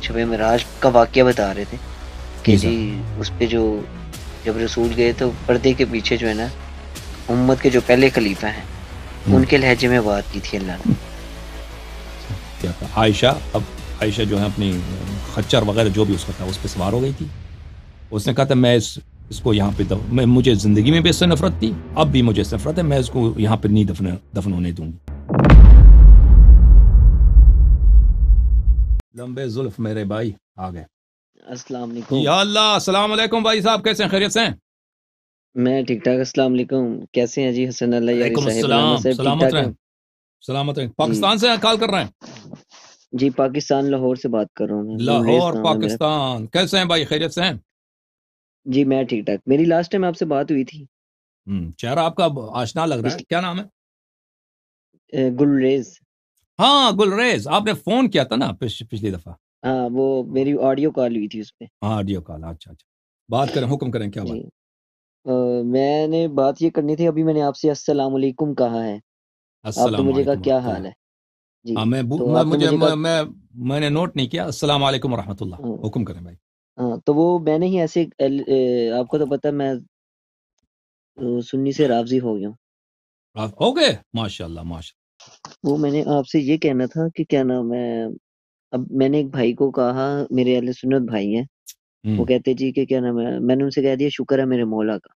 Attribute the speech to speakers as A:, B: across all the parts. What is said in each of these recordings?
A: شب معراج کا واقعہ بتا رہے تھے کہ جی اس پہ جو جب رسول گئے تو پردے کے پیچھے جو ہے نا امت کے جو پہلے خلیفہ ہیں ان کے لہجے میں بات کی تھی اللہ نے.
B: کیا کہا عائشہ جو ہے اپنی خچر وغیرہ جو بھی اس کا تھا اس پہ سوار ہو گئی تھی. اس نے کہا تھا میں اس کو یہاں پہ مجھے زندگی میں بھی اس سے نفرت تھی, اب بھی مجھے اس سے نفرت ہے, میں اس کو یہاں پہ نہیں دفن ہونے دوں گی. لمبے زلف میرے بھائی آ گئے.
A: السلام علیکم.
B: یا اللہ, السلام علیکم بھائی صاحب, کیسے ہیں, خیریت سے ہیں؟
A: میں ٹھیک ٹھاک. السلام علیکم. کیسے ہیں جی حسن اللہ یاری
B: وعلیکم
A: صاحب, علامہ
B: السلام,
A: صاحب, ٹھیک
B: سلامت
A: ٹھاک
B: رہیں,
A: ہیں؟
B: سلامت رہیں. پاکستان سے کال کر رہے ہیں؟
A: جی پاکستان لاہور سے بات کر رہا ہوں میں. گلریز
B: لاہور
A: نام ہے میرا.
B: پاکستان. کیسے ہیں بھائی, خیریت سے ہیں؟
A: جی میں ٹھیک ٹھاک. میری لاسٹ ٹائم آپ سے بات ہوئی تھی.
B: چہرہ آپ کا آشنا لگ رہا ہے, کیا نام ہے؟
A: گلریز.
B: ہاں گلریز, آپ نے فون کیا تھا نا پچھلی دفعہ.
A: ہاں وہ میری آڈیو کال ہوئی تھی اس پہ.
B: ہاں آڈیو کال, اچھا اچھا. بات کریں, حکم کریں, کیا بات؟
A: جی میں نے بات یہ کرنی تھی, ابھی میں نے آپ سے السلام علیکم کہا ہے, آپ نے
B: السلام
A: مجھے کہا
B: علیکم
A: کیا
B: ورحمۃ
A: حال
B: اللہ.
A: ہے. جی
B: ہاں
A: تو آپ نے مجھے کہا,
B: میں نے نوٹ نہیں کیا. السلام علیکم ورحمۃ اللہ, حکم کریں بھائی.
A: ہاں تو وہ میں نے ہی ایسے آپ کو تو پتہ ہے میں سنی سے رافضی ہو گیا ہوں.
B: ہو گئے, ماشاء اللہ ماشاء اللہ.
A: وہ میں نے آپ سے یہ کہنا تھا کہ کیا نام ہے, اب میں نے ایک بھائی کو کہا, میرے اہل سنت بھائی ہیں, وہ کہتے جی کہ کیا نام ہے, میں نے ان سے کہہ دیا شکر ہے میرے مولا کا,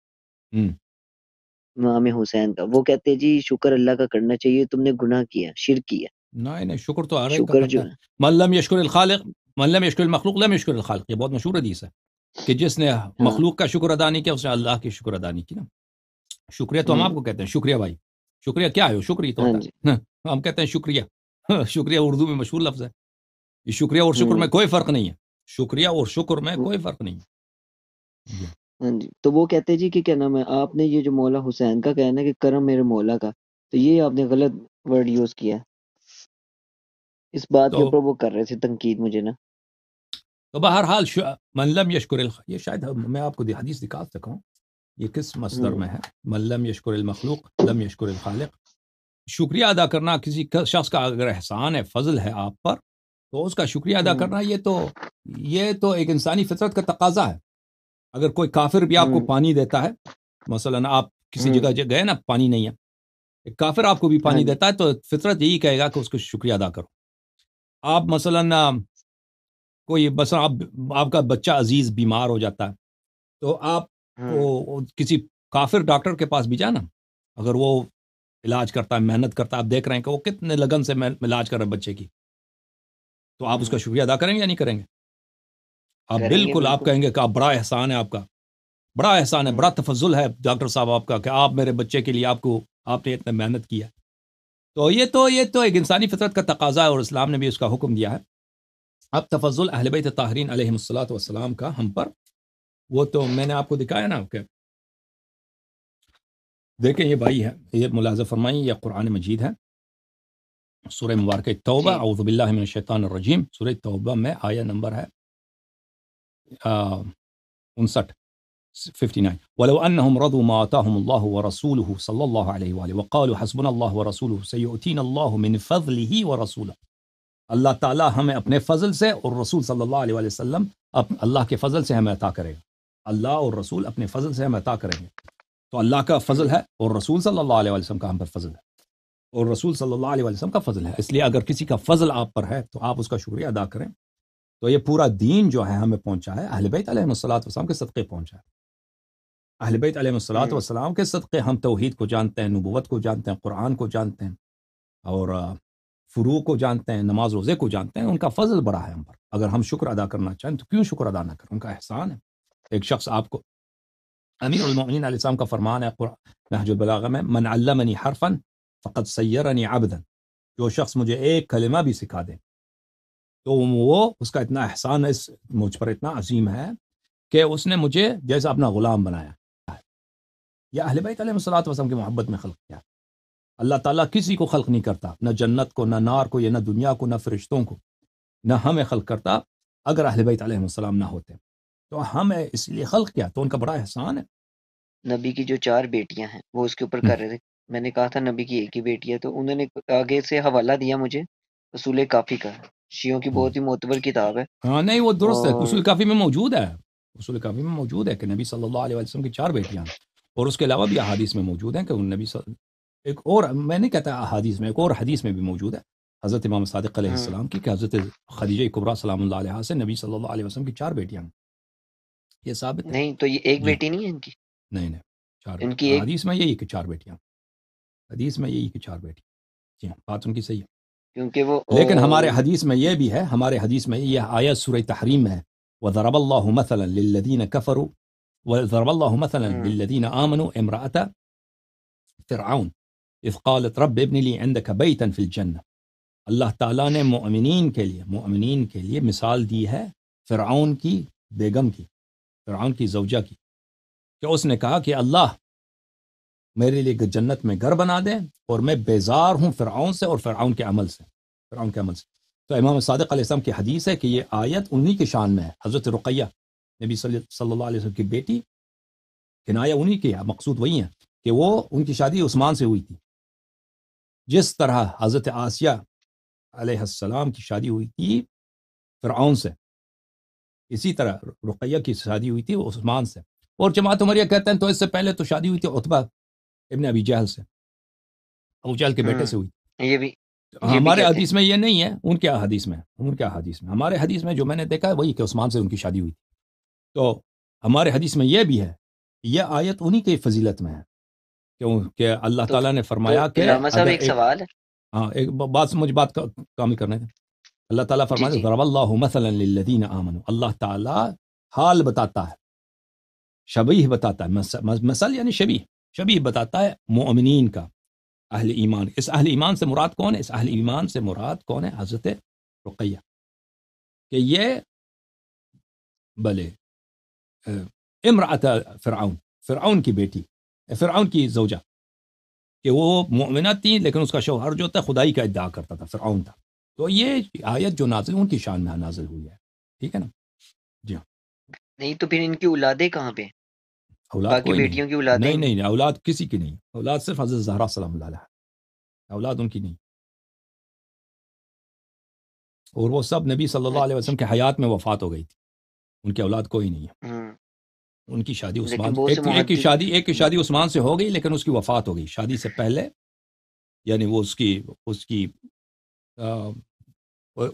A: امام حسین کا. وہ کہتے جی شکر اللہ کا کرنا چاہیے, تم نے گناہ کیا, شرک کیا.
B: نہیں شکر تو ہر ایک کا
A: شکر
B: کرتا
A: جو
B: ہے. من لم یشکر الخالق, من لم یشکر المخلوق لم یشکر الخالق, یہ بہت مشہور حدیث ہے کہ جس نے مخلوق کا شکر ادا نہیں کیا اس نے اللہ کی شکر ادا نہیں کی نا. شکریہ تو ہم آپ کو کہتے ہیں, شکریہ بھائی. شکریہ کیا ہے, شکریہ تو ہوتا ہے, ہم کہتے ہیں شکریہ. شکریہ اردو میں مشہور لفظ ہے. یہ شکریہ اور شکر میں کوئی فرق نہیں ہے, شکریہ اور شکر میں کوئی فرق نہیں ہے.
A: ہاں جی. تو وہ کہتے جی کہ کیا نام ہے, آپ نے یہ جو مولا حسین کا کہنا ہے کہ کرم میرے مولا کا, تو یہ آپ نے غلط ورڈ یوز کیا. اس بات کے اوپر وہ کر رہے تھے تنقید مجھے نا.
B: تو بہرحال من لم یشکر یہ شاید میں آپ کو حدیث دکھا سکا ہوں, یہ کس مصدر میں ہے. من لم یشکر المخلوق لم یشکر الخالق. شکریہ ادا کرنا کسی شخص کا اگر احسان ہے, فضل ہے آپ پر, تو اس کا شکریہ ادا کرنا یہ تو ایک انسانی فطرت کا تقاضا ہے. اگر کوئی کافر بھی آپ کو پانی دیتا ہے, مثلا آپ کسی جگہ گئے نا, پانی نہیں ہے, ایک کافر آپ کو بھی پانی دیتا ہے, تو فطرت یہی کہے گا کہ اس کو شکریہ ادا کرو. آپ مثلا کوئی مثلا آپ کا بچہ عزیز بیمار ہو جاتا ہے, تو آپ کو کسی کافر ڈاکٹر کے پاس بھی جانا, اگر وہ علاج کرتا ہے, محنت کرتا ہے, آپ دیکھ رہے ہیں کہ وہ کتنے لگن سے علاج کر رہے ہیں بچے کی, تو آپ اس کا شکریہ ادا کریں گے یا نہیں کریں گے؟ آپ بالکل آپ کہیں گے کہ آپ بڑا احسان ہے, آپ کا بڑا احسان ہے, بڑا تفضل ہے ڈاکٹر صاحب آپ کا کہ آپ میرے بچے کے لیے آپ نے اتنا محنت کیا. تو یہ تو ایک انسانی فطرت کا تقاضا ہے, اور اسلام نے بھی اس کا حکم دیا ہے. اب تفضل اہل بیت طاہرین علیہم الصلوۃ والسلام کا ہم پر, وہ تو میں نے آپ کو دکھایا نا کہ دیکھیں یہ بھائی ہے, یہ ملاحظہ فرمائیں, یہ قرآن مجید ہے, سورہ مبارکہ توبہ, اعوذ باللہ من الشیطان الرجیم, سورہ توبہ میں آیہ نمبر ہے 59. ولو انهم رضوا ما آتاهم الله ورسوله صلى الله عليه وآله وقالوا حسبنا الله ورسوله سيؤتينا الله من فضله ورسوله. اللہ تعالیٰ ہمیں اپنے فضل سے اور رسول صلی اللہ علیہ وسلم اللہ کے فضل سے ہمیں عطا کرے گا. اللہ اور رسول اپنے فضل سے ہمیں عطا کریں گے. تو اللہ کا فضل ہے اور رسول صلی اللہ علیہ وسلم کا ہم پر فضل ہے, اور رسول صلی اللہ علیہ وسلم کا فضل ہے. اس لیے اگر کسی کا فضل آپ پر ہے تو آپ اس کا شکریہ ادا کریں. تو یہ پورا دین جو ہے ہمیں پہنچا ہے, اہل بیت علیہ الصلوۃ والسلام کے صدقے پہنچا ہے. اہل بیت علیہ الصلوۃ والسلام کے صدقے ہم توحید کو جانتے ہیں, نبوت کو جانتے ہیں, قرآن کو جانتے ہیں, اور فروع کو جانتے ہیں, نماز روزے کو جانتے ہیں. ان کا فضل بڑا ہے ہم پر. اگر ہم شکر ادا کرنا چاہیں تو کیوں شکر ادا نہ کریں, ان کا احسان ہے. ایک شخص آپ کو, امیر المؤمنین علیہ السلام کا فرمان ہے نہج البلاغہ میں, من علمنی حرفا فقد سیرنی عبدا. جو شخص مجھے ایک کلمہ بھی سکھا دے تو وہ اس کا اتنا احسان اس مجھ پر اتنا عظیم ہے کہ اس نے مجھے جیسا اپنا غلام بنایا. یا اہل بیت علیہ الصلوۃ والسلام کی محبت میں خلق کیا. اللہ تعالیٰ کسی کو خلق نہیں کرتا, نہ جنت کو, نہ نار کو, یا نہ دنیا کو, نہ فرشتوں کو, نہ ہمیں خلق کرتا اگر اہل بیت علیہ السلام نہ ہوتے. تو ہمیں اس لیے خلق کیا, تو ان کا بڑا احسان ہے.
A: نبی کی جو 4 بیٹیاں ہیں وہ اس کے اوپر کر رہے تھے. میں نے کہا تھا نبی کی ایک ہی بیٹی ہے, تو انہوں نے آگے سے حوالہ دیا مجھے رسول کافی کا, شیعوں کی بہت ہی معتبر کتاب ہے.
B: ہاں نہیں وہ درست ہے،
A: اور
B: اصول کافی میں موجود ہے، اصول کافی میں موجود ہے کہ نبی صلی اللہ علیہ وسلم کی 4 بیٹیاں ہیں، اور اس کے علاوہ بھی احادیث میں موجود ہیں کہ نبی ایک اور، میں نہیں کہتا احادیث میں، ایک اور حدیث میں بھی موجود ہے حضرت امام صادق علیہ السلام کی، کہ حضرت خدیجہ کبریٰ سلام اللہ علیہا سے نبی صلی اللہ علیہ وسلم کی 4 بیٹیاں ہیں، یہ ثابت ہے.
A: نہیں تو یہ ایک
B: جی
A: بیٹی نہیں ہے ان کی،
B: نہیں 4
A: ان کی
B: بیٹی،
A: ایک،
B: حدیث میں یہی کہ 4 بیٹیاں، حدیث میں یہی کہ 4 بیٹی. جی ہاں بات ان کی صحیح ہے.
A: کیونکہ وہ
B: لیکن ہمارے حدیث میں یہ بھی ہے، ہمارے حدیث میں یہ آیت سورہ تحریم میں ہے، وَضَرَبَ اللَّهُ مَثَلًا لِلَّذِينَ كَفَرُوا وَضَرَبَ اللَّهُ مَثَلًا لِلَّذِينَ آمَنُوا امْرَأَةَ فرعون اذ قالت رب ابن لي عندك بيتا في الجنة. اللہ تعالیٰ نے مؤمنین کے لیے مثال دی ہے فرعون کی بیگم کی، فرعون کی زوجہ کی، کہ اس نے کہا کہ اللہ میرے لیے جنت میں گھر بنا دیں، اور میں بیزار ہوں فرعون سے اور فرعون کے عمل سے. تو امام صادق علیہ السلام کی حدیث ہے کہ یہ آیت انہی کی شان میں ہے. حضرت رقیہ نبی صلی اللہ علیہ وسلم کی بیٹی، کنایہ انہی کی ہے، مقصود وہی ہے کہ وہ ان کی شادی عثمان سے ہوئی تھی، جس طرح حضرت آسیہ علیہ السلام کی شادی ہوئی تھی فرعون سے، اسی طرح رقیہ کی شادی ہوئی تھی عثمان سے. اور جماعت عمریہ کہتے ہیں تو اس سے پہلے تو شادی ہوئی تھی عتبہ ابن ابی جہل سے، ابو جہل کے بیٹے سے ہوئی.
A: یہ بھی
B: ہمارے
A: کہتے
B: حدیث میں یہ نہیں ہے، ان کے حدیث میں ہمارے حدیث میں جو میں نے دیکھا ہے وہی کہ عثمان سے ان کی شادی ہوئی تھی. تو ہمارے حدیث میں یہ بھی ہے، یہ آیت انہی کی فضیلت میں ہے کہ اللہ تعالیٰ نے فرمایا کہ
A: علامہ صاحب
B: اگر
A: ایک سوال ہے.
B: ہاں ایک بات، مجھے بات کامل کرنے دیں. اللہ تعالیٰ فرماتے ضرب اللہ مثلا للذین آمنوا، اللہ تعالیٰ حال بتاتا ہے، شبیہ بتاتا ہے، مثل یعنی شبیہ بتاتا ہے مومنین کا، اہل ایمان. اس اہل ایمان سے مراد کون ہے؟ اس اہل ایمان سے مراد کون ہے؟ حضرت رقیہ، کہ یہ بلے امرأت فرعون کی بیٹی، فرعون کی زوجہ، کہ وہ مؤمنہ تھی لیکن اس کا شوہر جو تھا خدائی کا ادعا کرتا تھا، فرعون تھا. تو یہ آیت جو نازل ان کی شان میں نازل ہوئی ہے، ٹھیک ہے نا. جی ہاں.
A: نہیں تو پھر ان کی اولادیں کہاں پہ؟
B: اولاد
A: باقی
B: کوئی
A: بیٹیوں کی اولادیں
B: نہیں اولاد کسی کی نہیں، اولاد صرف حضرت زہرا سلام اللہ علیہا، اولاد ان کی نہیں. اور وہ سب نبی صلی اللہ علیہ وسلم کے حیات میں وفات ہو گئی تھی، ان کی اولاد کوئی نہیں ہے. ان کی شادی عثمان، ایک کی شادی عثمان سے ہو گئی لیکن اس کی وفات ہو گئی شادی سے پہلے، یعنی وہ اس کی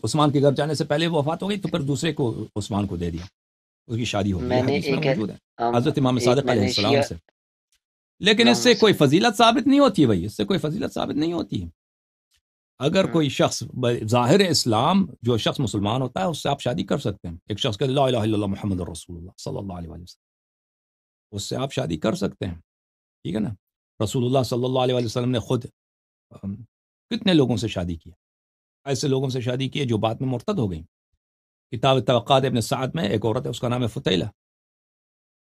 B: عثمان کے گھر جانے سے پہلے وفات ہو گئی، تو پھر دوسرے کو عثمان کو دے دیا، اس کی شادی ہو گئی. یہ حدیث میں موجود ہے حضرت امام صادق علیہ السلام سے. لیکن اس سے کوئی فضیلت ثابت نہیں ہوتی ہے بھائی، اس سے کوئی فضیلت ثابت نہیں ہوتی ہے. اگر کوئی شخص ظاہر اسلام، جو شخص مسلمان ہوتا ہے اس سے آپ شادی کر سکتے ہیں. ایک شخص کہتے لا الہ الا اللہ محمد رسول اللہ صلی اللہ علیہ وسلم، اس سے آپ شادی کر سکتے ہیں، ٹھیک ہے نا. رسول اللہ صلی اللہ علیہ وسلم نے خود کتنے لوگوں سے شادی کی، ایسے لوگوں سے شادی کی جو بعد میں مرتد ہو گئیں. کتاب طبقات ابن سعد میں ایک عورت ہے، اس کا نام ہے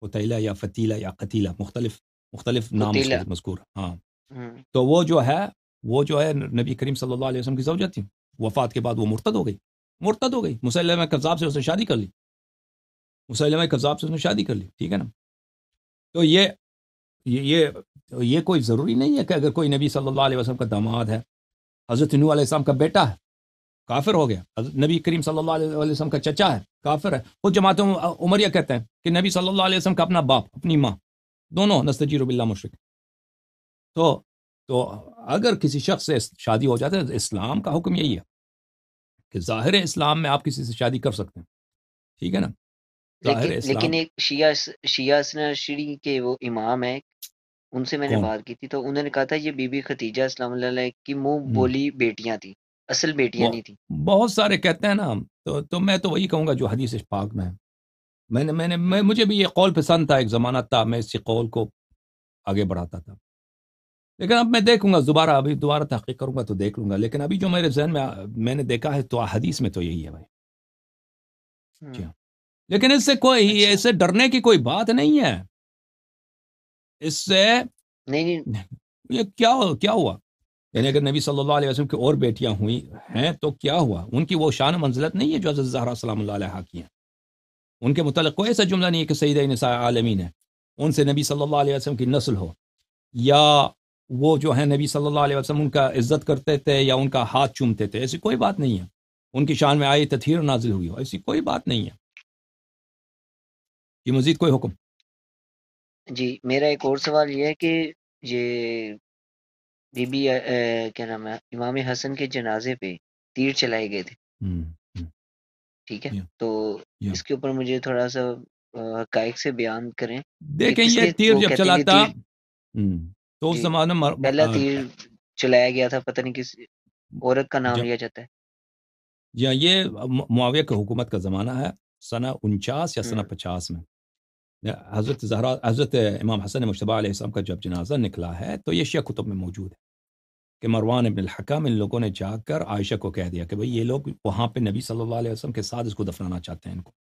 B: فتیلہ یا فتیلہ یا قتیلہ، مختلف نام اس کا مذکور. ہاں تو وہ جو ہے نبی کریم صلی اللہ علیہ وسلم کی زوجہ تھی. وفات کے بعد وہ مرتد ہو گئی. مسیلمہ کذاب سے اس نے شادی کر لی، ٹھیک ہے نا. تو یہ کوئی ضروری نہیں ہے کہ اگر کوئی نبی صلی اللہ علیہ وسلم کا داماد ہے، حضرت نوح علیہ السلام کا بیٹا ہے، کافر ہو گیا. نبی کریم صلی اللہ علیہ وسلم کا چچا ہے، کافر ہے. خود جماعت عمریہ کہتے ہیں کہ نبی صلی اللہ علیہ وسلم کا اپنا باپ، اپنی ماں، دونوں نستجیر باللہ مشرک. تو اگر کسی شخص سے شادی ہو جاتا ہے تو اسلام کا حکم یہی ہے کہ ظاہر اسلام میں آپ کسی سے شادی کر سکتے ہیں، ٹھیک ہے نا.
A: لیکن ایک شیعہ اثنا شری کے وہ امام ہیں، ان سے میں نے بات کی تھی تو انہوں نے کہا تھا یہ بی بی خدیجہ اسلام اللہ علیہ کی منہ بولی بیٹیاں تھیں، اصل بیٹیاں نہیں تھیں. بہت
B: سارے کہتے ہیں نا. تو میں تو وہی کہوں گا جو حدیث پاک میں ہے. مجھے بھی یہ قول پسند تھا، ایک زمانہ تھا میں اسی قول کو آگے بڑھاتا تھا، لیکن اب میں دیکھوں گا دوبارہ تحقیق کروں گا تو دیکھ لوں گا. لیکن ابھی جو میرے ذہن میں نے دیکھا ہے تو حدیث میں تو یہی ہے بھائی. جی ہاں. لیکن اس سے ڈرنے کی کوئی بات نہیں ہے. اس سے یہ کیا ہوا؟ یعنی اگر نبی صلی اللہ علیہ وسلم کی اور بیٹیاں ہوئی ہیں تو کیا ہوا؟ ان کی وہ شان منزلت نہیں ہے جو حضرت زہرا سلام اللہ علیہا کی ہیں. ان کے متعلق کوئی ایسا جملہ نہیں ہے کہ سیدہ نساء عالمین ہے، ان سے نبی صلی اللہ علیہ وسلم کی نسل ہو، یا وہ جو ہے نبی صلی اللہ علیہ وسلم ان کا عزت کرتے تھے یا ان کا ہاتھ چومتے تھے، ایسی کوئی بات نہیں ہے. ان کی شان میں آئے تطہیر نازل ہوئی ہو، ایسی کوئی بات نہیں ہے۔ یہ مزید کوئی حکم؟
A: جی میرا ایک اور سوال یہ ہے کہ یہ بی بی کیا نام ہے امام حسن کے جنازے پہ تیر چلائے گئے تھے، ٹھیک ہے،
B: یا
A: تو
B: یا
A: اس کے اوپر مجھے تھوڑا سا حقائق سے بیان کریں کہ
B: دیکھیں،
A: کس
B: یہ
A: لیے
B: تیر
A: وہ
B: جب
A: کہتے ہیں کہ
B: چلاتا
A: تیر
B: تو اس
A: جی
B: زمانے میں
A: پہلا تیر چلایا گیا تھا، پتہ نہیں کس عورت کا نام
B: جب
A: لیا جاتا ہے۔
B: یہ معاویہ کی حکومت کا زمانہ ہے، سنہ 49 یا سنہ
A: ہوں
B: 50 میں حضرت زہرا، حضرت امام حسن مجتبی علیہ السلام کا جب جنازہ نکلا ہے تو یہ شیعہ کتب میں موجود ہے کہ مروان ابن الحکم ان لوگوں نے جا کر عائشہ کو کہہ دیا کہ بھئی یہ لوگ وہاں پہ نبی صلی اللہ علیہ وسلم کے ساتھ اس کو دفنانا چاہتے ہیں ان کو۔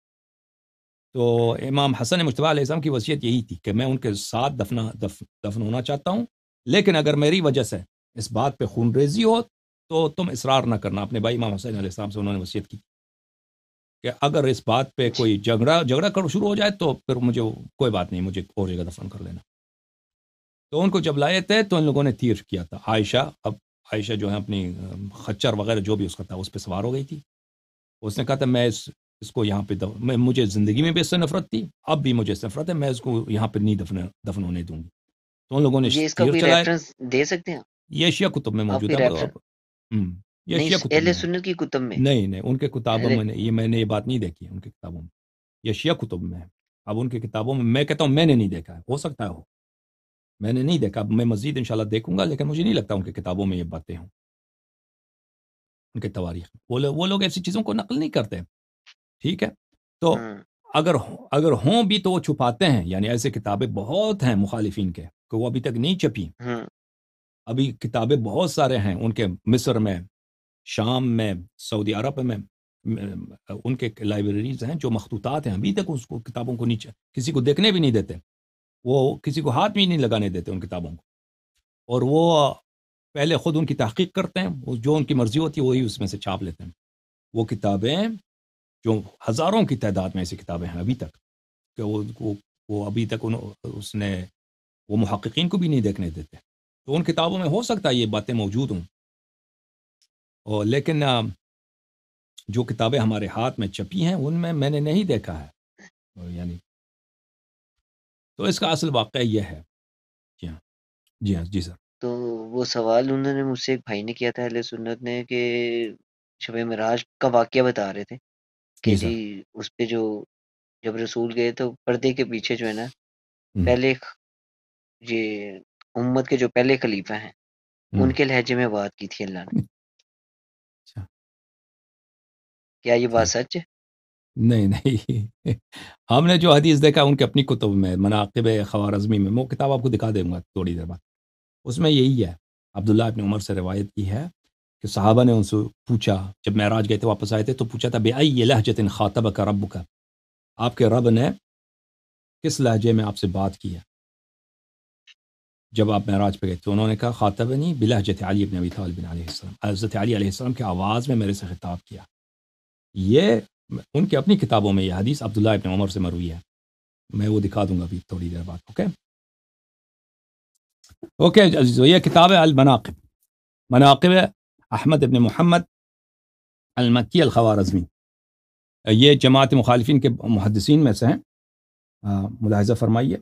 B: تو امام حسن مجتبی علیہ السلام کی وصیت یہی تھی کہ میں ان کے ساتھ دفن ہونا چاہتا ہوں، لیکن اگر میری وجہ سے اس بات پہ خون ریزی ہو تو تم اصرار نہ کرنا۔ اپنے بھائی امام حسین علیہ السلام سے انہوں نے وصیت کی کہ اگر اس بات پہ
A: جی
B: کوئی جھگڑا کرو شروع ہو جائے تو پھر مجھے کوئی بات نہیں، مجھے اور جگہ دفن کر لینا۔ تو ان کو جب لائے تھے تو ان لوگوں نے تیر کیا تھا۔ عائشہ جو ہے اپنی خچر وغیرہ جو بھی اس کا تھا اس پہ سوار ہو گئی تھی۔ اس نے کہا تھا میں اس کو یہاں پہ مجھے زندگی میں بھی اس سے نفرت تھی، اب بھی مجھے اس سے نفرت ہے، میں اس کو یہاں پہ نہیں دفن ہونے دوں گی۔ تو ان لوگوں نے
A: یہ اس کا
B: تیر
A: کوئی
B: چلائے۔
A: ریفرنس دے سکتے ہیں
B: یہ شیعہ کتب میں
A: آپ
B: موجود
A: کی
B: ہے
A: ریفرنس؟
B: یہ
A: نہیں
B: شیعہ کتب
A: اہل
B: میں ہے۔
A: سنت کی کتب میں؟
B: نہیں ان کے کتابوں
A: اہل
B: میں میں نے یہ بات نہیں دیکھی ہے ان کی کتابوں میں، یہ شیعہ کتب میں ہے۔ اب ان کی کتابوں میں کہتا ہوں میں نے نہیں دیکھا ہے، ہو سکتا ہے ہو، میں نے نہیں دیکھا، میں مزید انشاءاللہ دیکھوں گا، لیکن مجھے نہیں لگتا ان کی کتابوں میں یہ باتیں ہوں، ان کے تواریخ وہ لوگ ایسی چیزوں کو نقل نہیں کرتے، ٹھیک ہے۔ تو
A: ہوں
B: اگر ہوں بھی تو وہ چھپاتے ہیں، یعنی ایسے کتابیں بہت ہیں مخالفین کے کہ وہ ابھی تک نہیں چھپی،
A: ہوں
B: ابھی کتابیں بہت سارے ہیں ان کے، مصر میں، شام میں، سعودی عرب میں ان کے لائبریریز ہیں جو مخطوطات ہیں، ابھی تک اس کو کتابوں کو نیچے کسی کو دیکھنے بھی نہیں دیتے، وہ کسی کو ہاتھ بھی نہیں لگانے دیتے ان کتابوں کو، اور وہ پہلے خود ان کی تحقیق کرتے ہیں، وہ جو ان کی مرضی ہوتی ہے وہی اس میں سے چھاپ لیتے ہیں۔ وہ کتابیں جو ہزاروں کی تعداد میں ایسی کتابیں ہیں ابھی تک کہ وہ ابھی تک اس نے وہ محققین کو بھی نہیں دیکھنے دیتے، تو ان کتابوں میں ہو سکتا ہے یہ باتیں موجود ہوں، اور لیکن جو کتابیں ہمارے ہاتھ میں چھپی ہیں ان میں نے نہیں دیکھا ہے، یعنی تو اس کا اصل واقعہ یہ ہے۔ جی ہاں، جی ہاں، جی سر۔
A: تو وہ سوال انہوں نے مجھ سے ایک بھائی نے کیا تھا اہل سنت نے کہ شب معراج کا واقعہ بتا رہے تھے کہ
B: جی
A: جی
B: سر۔
A: اس پہ جو جب رسول گئے تو پردے کے پیچھے جو ہے نا
B: ہوں،
A: پہلے یہ امت کے جو پہلے خلیفہ ہیں
B: ہوں،
A: ان کے لہجے میں بات کی تھی اللہ نے،
B: اچھا،
A: کیا یہ بات
B: ٹھیک،
A: سچ ہے؟
B: نہیں ہم نے جو حدیث دیکھا ان کے اپنی کتب میں، مناقب خوارزمی میں، وہ کتاب آپ کو دکھا دوں گا تھوڑی دیر بعد، اس میں یہی ہے، عبداللہ ابن عمر سے روایت کی ہے کہ صحابہ نے ان سے پوچھا، جب معراج گئے تھے واپس آئے تھے تو پوچھا تھا بِأَيِّ لَهْجَةٍ خَاطَبَكَ رَبُّكَ، آپ کے رب نے کس لہجے میں آپ سے بات کی ہے جب آپ معراج پہ گئے؟ تو انہوں نے کہا خاطبنی بلہجۃ علی بن ابی طالب علیہ السلام، حضرت علی علیہ السلام کی آواز میں میرے سے خطاب کیا۔ یہ ان کی اپنی کتابوں میں یہ حدیث عبداللہ ابن عمر سے مروی ہے، میں وہ دکھا دوں گا ابھی تھوڑی دیر بعد۔ اوکے عزیزو، یہ کتاب ہے المناقب، مناقب احمد ابن محمد المکی الخوارزمی، یہ جماعت مخالفین کے محدثین میں سے ہیں، ملاحظہ فرمائیے۔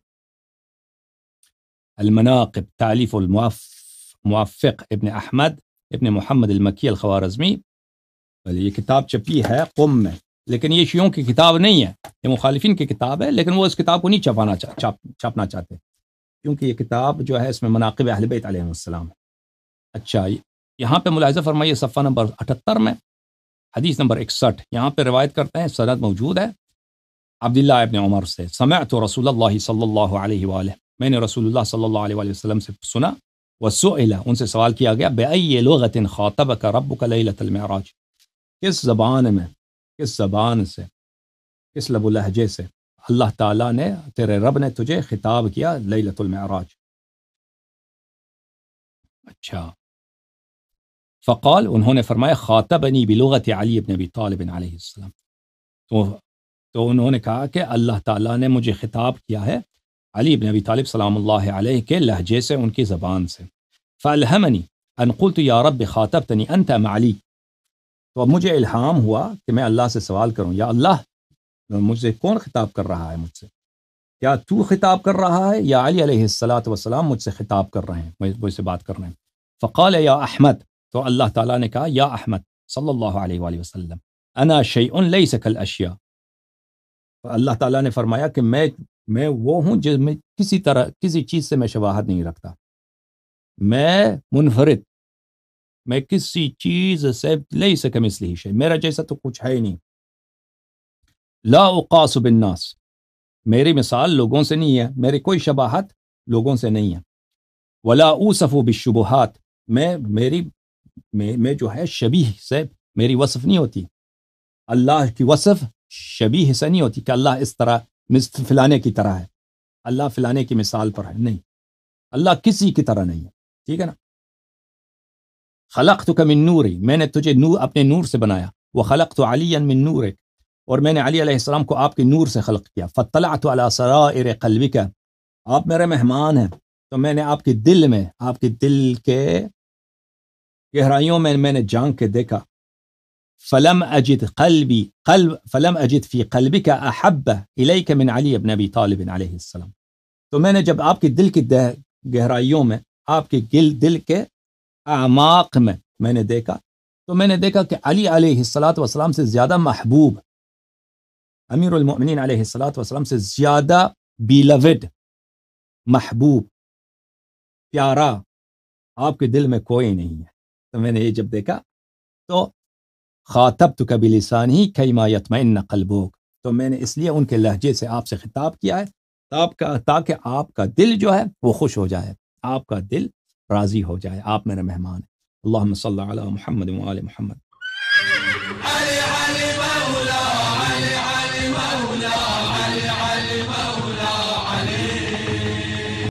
B: المناقب تالیف موافق ابن احمد ابن محمد المکی الخوارزمی، یہ کتاب چھپی ہے قم میں، لیکن یہ شیعوں کی کتاب نہیں ہے، یہ مخالفین کی کتاب ہے، لیکن وہ اس کتاب کو نہیں چھاپنا چاہتے، کیونکہ یہ کتاب جو ہے اس میں مناقب اہل بیت علیہ السلام ہے۔ اچھا، یہاں پہ ملاحظہ فرمائیے صفحہ نمبر 78 میں حدیث نمبر 61، یہاں پہ روایت کرتے ہیں، سند موجود ہے عبداللہ ابن عمر سے، سمعت رسول اللہ صلی اللہ علیہ وآلہ، میں نے رسول اللہ صلی اللہ علیہ وآلہ وسلم سے سنا، وسئل، ان سے سوال کیا گیا، بأی لغت خاطبک ربک لیلۃ المعراج، کس زبان سے، کس لب و لہجے سے اللہ تعالیٰ نے، تیرے رب نے تجھے خطاب کیا لیلۃ المعراج؟ اچھا، فقال، انہوں نے فرمایا خاطبنی بلغت علی بن ابی طالب علیہ السلام، تو انہوں نے کہا کہ اللہ تعالیٰ نے مجھے خطاب کیا ہے علی بن ابی طالب سلام اللہ علیہ کے لہجے سے، ان کی زبان سے، فالہمنی ان قلت یا رب خاطبتنی انت ام علی، تو اب مجھے الہام ہوا کہ میں اللہ سے سوال کروں، یا اللہ مجھ سے کون خطاب کر رہا ہے؟ مجھ سے کیا تو خطاب کر رہا ہے یا علی علیہ الصلاۃ والسلام مجھ سے خطاب کر رہے ہیں، مجھ سے بات کر رہے ہیں؟ فقال یا احمد، تو اللہ تعالیٰ نے کہا یا احمد صلی اللہ علیہ وآلہ وسلم انا شیء لیس کالاشیاء، اللہ تعالیٰ نے فرمایا کہ میں وہ ہوں جس میں کسی چیز سے میں شباہت نہیں رکھتا، میں منفرد، میں کسی چیز سے لیس کمثلہ شیء، میرا جیسا تو کچھ ہے ہی نہیں، لا اقاس بالناس، میری مثال لوگوں سے نہیں ہے، میری کوئی شباہت لوگوں سے نہیں ہے، ولا اوصف بالشبہات، میں جو ہے شبیہ سے میری وصف نہیں ہوتی، اللہ کی وصف شبیہ سے نہیں ہوتی کہ اللہ اس طرح فلانے کی طرح ہے، اللہ فلانے کی مثال پر ہے، نہیں، اللہ کسی کی طرح نہیں ہے، ٹھیک ہے نا؟ خلقتک من نوری، میں نے تجھے اپنے نور سے بنایا، وخلقت علیا من نورک، اور میں نے علی علیہ السلام کو آپ کے نور سے خلق کیا، فاطلعت علی سرائر قلبک، آپ میرے مہمان ہیں تو میں نے آپ کے دل کے گہرائیوں میں نے جھانک کے دیکھا، فلم اجد فی قلبک احب الیک من علی بن ابی طالب علیہ السلام، تو میں نے جب آپ کے دل کی گہرائیوں میں، آپ کے دل کے اعماق میں نے دیکھا، تو میں نے دیکھا کہ علی علیہ الصلاۃ والسلام سے زیادہ محبوب، امیر المؤمنین علیہ الصلاۃ والسلام سے زیادہ بیلوڈ، محبوب، پیارا آپ کے دل میں کوئی نہیں ہے، تو میں نے یہ جب دیکھا تو خاطبتک بلسانہ کیما یطمئن قلبک، تو میں نے اس لیے ان کے لہجے سے آپ سے خطاب کیا ہے تاکہ آپ کا دل جو ہے وہ خوش ہو جائے، آپ کا دل راضی ہو جائے، آپ میرے مہمان ہیں۔ اللہم صلی علی محمد وآل محمد۔
C: علی علی مولا، علی علی مولا۔